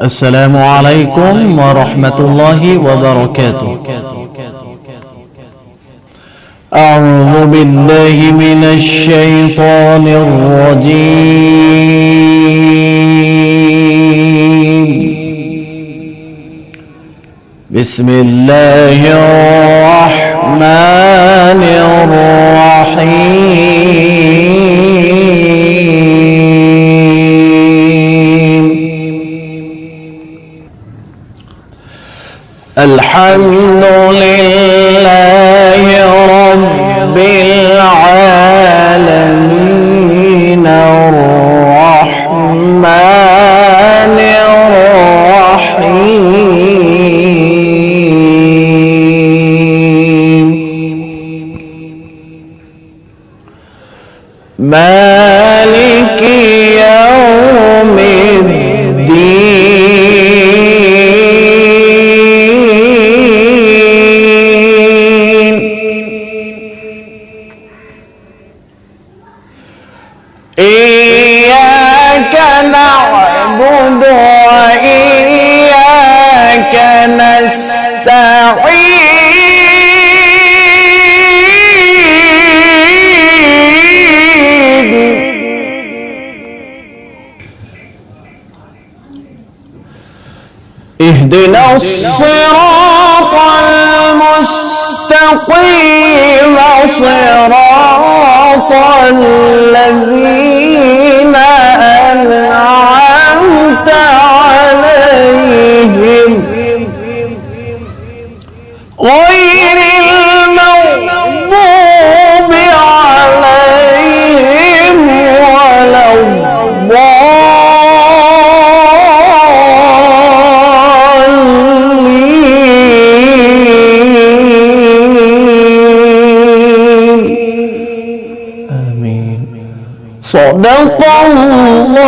السلام عليكم ورحمة الله وبركاته. أعوذ بالله من الشيطان الرجيم. بسم الله الرحمن الرحيم. الحمد لله رب العالمين الرحمن الرحيم مالك يوم الدين. إياك نعبد وإياك نستعين. اهدنا الصراط المستقيم صراط الذين أنعمت عليهم غير المغضوب عليهم ولا الضالين. آمين. صدق الله